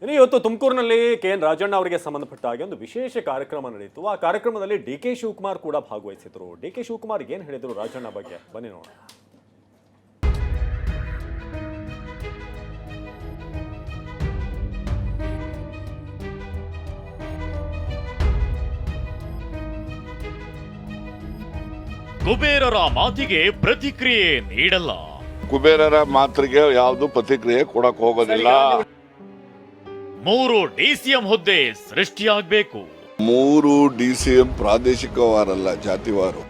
ಇನ್ನು ಇವತ್ತು ತುಮಕೂರಿನಲ್ಲಿ KN ರಾಜಣ್ಣ ಅವರಿಗೆ ಸಂಬಂಧಪಟ್ಟ ಹಾಗೆ ಒಂದು ವಿಶೇಷ ಕಾರ್ಯಕ್ರಮ ನಡೆಯಿತು. ಆ ಕಾರ್ಯಕ್ರಮದಲ್ಲಿ DK ಶಿವಕುಮಾರ್ ಕೂಡ ಭಾಗವಹಿಸಿದ್ರು. DK ಶಿವಕುಮಾರ್ ಏನು ಹೇಳಿದ್ರು ರಾಜಣ್ಣ ಬಗ್ಗೆ ಬನ್ನಿ ನೋಡೋಣ. ಕುಬೇರರ ಮಾತಿಗೆ ಪ್ರತಿಕ್ರಿಯೆ ನೀಡಲ್ಲ. ಕುಬೇರರ ಮಾತಿಗೆ ಯಾವುದು ಪ್ರತಿಕ್ರಿಯೆ ಕೊಡಕ್ ಹೋಗೋದಿಲ್ಲ. 3 DCM ಹುದ್ದೆ ಸೃಷ್ಟಿಯಾಗಬೇಕು. 3 DCM ಪ್ರಾದೇಶಿಕವಾರಲ್ಲ, ಜಾತಿವಾರು.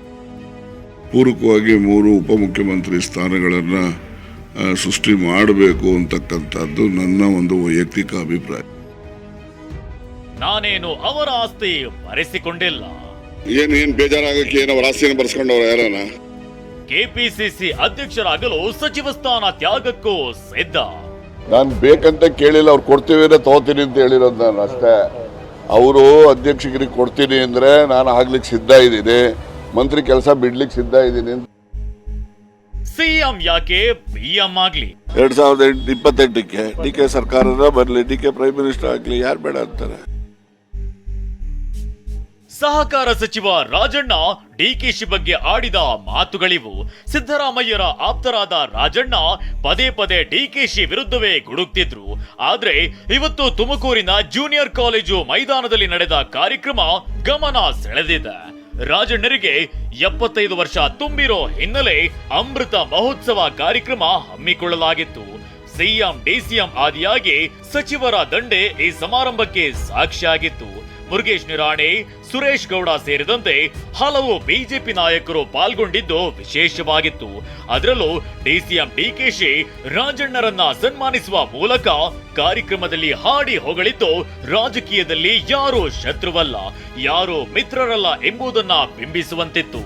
ಪೂರಕವಾಗಿ 3 ಉಪಮುಖ್ಯಮಂತ್ರಿ ಸ್ಥಾನಗಳನ್ನ ಸೃಷ್ಟಿ ಮಾಡಬೇಕು ಅಂತಕ್ಕಂಥದ್ದು ನನ್ನ ಒಂದು ವೈಯಕ್ತಿಕ ಅಭಿಪ್ರಾಯ. ನಾನೇನು ಅವರ ಆಸ್ತಿ ಬರೆಸಿಕೊಂಡಿಲ್ಲ. ಏನ್ ಬೇಜಾರಾಗಕ್ಕೆ ಏನೋ ಆಸ್ತಿಯನ್ನು ಬರ್ಸ್ಕೊಂಡವ್ರ ಯಾರನ. KPCC ಅಧ್ಯಕ್ಷರಾಗಲು ಸಚಿವ ಸ್ಥಾನ ತ್ಯಾಗಕ್ಕೂ ಸಿದ್ಧ. ನಾನು ಬೇಕಂತ ಕೇಳಿಲ್ಲ, ಅವ್ರು ಕೊಡ್ತೀವಿ ತಗೋತೀನಿ ಅಂತ ಹೇಳಿರೋದು ನಾನು ಅಷ್ಟೇ. ಅವರು ಅಧ್ಯಕ್ಷರಿಗೆ ಕೊಡ್ತೀನಿ ಅಂದ್ರೆ ನಾನು ಆಗ್ಲಿಕ್ಕೆ ಸಿದ್ಧ ಇದ್ದೀನಿ, ಮಂತ್ರಿ ಕೆಲಸ ಬಿಡ್ಲಿಕ್ಕೆ ಸಿದ್ಧ ಇದ್ದೀನಿ. CM ಯಾಕೆ PM ಆಗ್ಲಿ? 2028ಕ್ಕೆ DK ಸರ್ಕಾರದ ಬರ್ಲಿ, DK ಪ್ರೈಮ್ ಮಿನಿಸ್ಟರ್ ಆಗ್ಲಿ, ಯಾರು ಬೇಡ ಅಂತಾರೆ. ಸಹಕಾರ ಸಚಿವ ರಾಜಣ್ಣ DKಶಿ ಬಗ್ಗೆ ಆಡಿದ ಮಾತುಗಳಿವು. ಸಿದ್ದರಾಮಯ್ಯರ ಆಪ್ತರಾದ ರಾಜಣ್ಣ ಪದೇ ಪದೇ DKಶಿ ವಿರುದ್ಧವೇ ಗುಡುಕ್ತಿದ್ರು. ಆದ್ರೆ ಇವತ್ತು ತುಮಕೂರಿನ ಜೂನಿಯರ್ ಕಾಲೇಜು ಮೈದಾನದಲ್ಲಿ ನಡೆದ ಕಾರ್ಯಕ್ರಮ ಗಮನ ಸೆಳೆದಿದೆ. ರಾಜಣ್ಣರಿಗೆ 75 ವರ್ಷ ತುಂಬಿರೋ ಹಿನ್ನೆಲೆ ಅಮೃತ ಮಹೋತ್ಸವ ಕಾರ್ಯಕ್ರಮ ಹಮ್ಮಿಕೊಳ್ಳಲಾಗಿತ್ತು. CM DCM ಆದಿಯಾಗಿ ಸಚಿವರ ದಂಡೆ ಈ ಸಮಾರಂಭಕ್ಕೆ ಸಾಕ್ಷಿಯಾಗಿತ್ತು. ಮುರುಗೇಶ್ ನಿರಾಣಿ, ಸುರೇಶ್ ಗೌಡ ಸೇರಿದಂತೆ ಹಲವು ಬಿಜೆಪಿ ನಾಯಕರು ಪಾಲ್ಗೊಂಡಿದ್ದು ವಿಶೇಷವಾಗಿತ್ತು. ಅದರಲ್ಲೂ DCM DKಶಿ ರಾಜಣ್ಣರನ್ನ ಸನ್ಮಾನಿಸುವ ಮೂಲಕ ಕಾರ್ಯಕ್ರಮದಲ್ಲಿ ಹಾಡಿ ಹೊಗಳಿದ್ದು ರಾಜಕೀಯದಲ್ಲಿ ಯಾರೂ ಶತ್ರುವಲ್ಲ, ಯಾರೂ ಮಿತ್ರರಲ್ಲ ಎಂಬುದನ್ನ ಬಿಂಬಿಸುವಂತಿತ್ತು.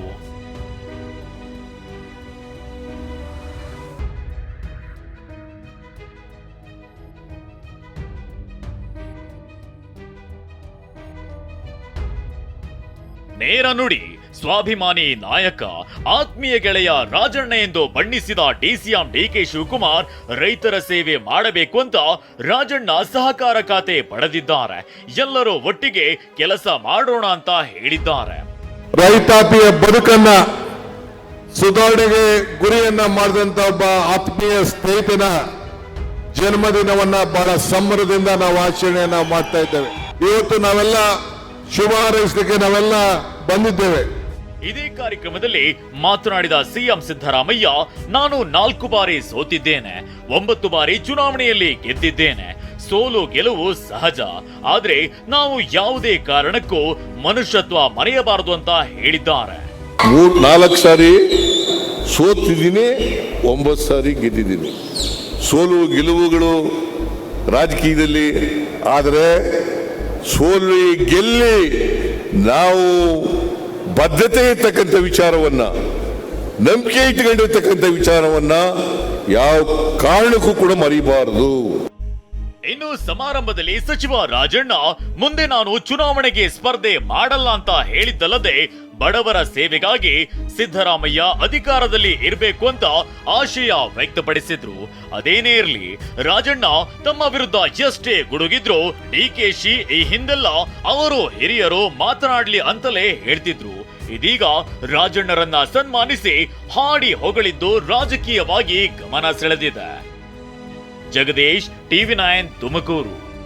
ನೇರ ನುಡಿ, ಸ್ವಾಭಿಮಾನಿ ನಾಯಕ, ಆತ್ಮೀಯ ಗೆಳೆಯ ರಾಜಣ್ಣ ಎಂದು ಬಣ್ಣಿಸಿದ DCM DK ಶಿವಕುಮಾರ್ ರೈತರ ಸೇವೆ ಮಾಡಬೇಕು ಅಂತ ರಾಜಣ್ಣ ಸಹಕಾರ ಖಾತೆ ಪಡೆದಿದ್ದಾರೆ. ಎಲ್ಲರೂ ಒಟ್ಟಿಗೆ ಕೆಲಸ ಮಾಡೋಣ ಅಂತ ಹೇಳಿದ್ದಾರೆ. ರೈತಾಪಿಯ ಬದುಕನ್ನ ಸುಧಾರಣೆಗೆ ಗುರಿಯನ್ನ ಮಾಡಿದಂತ ಒಬ್ಬ ಆತ್ಮೀಯ ಸ್ನೇಹಿತನ ಜನ್ಮದಿನವನ್ನ ಬಹಳ ಸಂಭ್ರಮದಿಂದ ನಾವು ಆಚರಣೆಯನ್ನ ಮಾಡ್ತಾ ಇದ್ದೇವೆ. ಇವತ್ತು ನಾವೆಲ್ಲ ಶುಭ ಹಾರೈಸಲಿಕ್ಕೆ ನಾವೆಲ್ಲ ಬಂದಿದ್ದೇವೆ. ಇದೇ ಕಾರ್ಯಕ್ರಮದಲ್ಲಿ ಮಾತನಾಡಿದ CM ಸಿದ್ದರಾಮಯ್ಯ, ನಾನು 4 ಬಾರಿ ಸೋತಿದ್ದೇನೆ, 9 ಬಾರಿ ಚುನಾವಣೆಯಲ್ಲಿ ಗೆದ್ದಿದ್ದೇನೆ. ಸೋಲು ಗೆಲುವು ಸಹಜ, ಆದ್ರೆ ನಾವು ಯಾವುದೇ ಕಾರಣಕ್ಕೂ ಮನುಷ್ಯತ್ವ ಮರೆಯಬಾರದು ಅಂತ ಹೇಳಿದ್ದಾರೆ. 4 ಸಾರಿ ಸೋತಿದ್ದೀನಿ, 9 ಸಾರಿ ಗೆದ್ದಿದ್ದೀನಿ. ಸೋಲು ಗೆಲುವುಗಳು ರಾಜಕೀಯದಲ್ಲಿ, ಆದರೆ ಸೋಲು ಗೆಲ್ಲಿ ನಾವು ಬದ್ಧತೆ ಇರ್ತಕ್ಕಂಥ ವಿಚಾರವನ್ನ, ನಂಬಿಕೆ ಇಟ್ಟುಕೊಂಡಿರ್ತಕ್ಕಂಥ ವಿಚಾರವನ್ನ ಯಾವ ಕಾರಣಕ್ಕೂ ಕೂಡ ಮರಿಬಾರದು. ಇನ್ನು ಸಮಾರಂಭದಲ್ಲಿ ಸಚಿವ ರಾಜಣ್ಣ, ಮುಂದೆ ನಾನು ಚುನಾವಣೆಗೆ ಸ್ಪರ್ಧೆ ಮಾಡಲ್ಲ ಅಂತ ಹೇಳಿದ್ದಲ್ಲದೆ ಬಡವರ ಸೇವೆಗಾಗಿ ಸಿದ್ದರಾಮಯ್ಯ ಅಧಿಕಾರದಲ್ಲಿ ಇರಬೇಕು ಅಂತ ಆಶಯ ವ್ಯಕ್ತಪಡಿಸಿದ್ರು. ಅದೇನೇ ಇರಲಿ, ರಾಜಣ್ಣ ತಮ್ಮ ವಿರುದ್ಧ ಎಷ್ಟೇ ಗುಡುಗಿದ್ರು DKಶಿ ಈ ಹಿಂದೆಲ್ಲ ಅವರು ಹಿರಿಯರು ಮಾತನಾಡ್ಲಿ ಅಂತಲೇ ಹೇಳ್ತಿದ್ರು. ಇದೀಗ ರಾಜಣ್ಣರನ್ನ ಸನ್ಮಾನಿಸಿ ಹಾಡಿ ಹೊಗಳಿದ್ದು ರಾಜಕೀಯವಾಗಿ ಗಮನ ಸೆಳೆದಿದೆ. ಜಗದೀಶ್, TV9 ತುಮಕೂರು.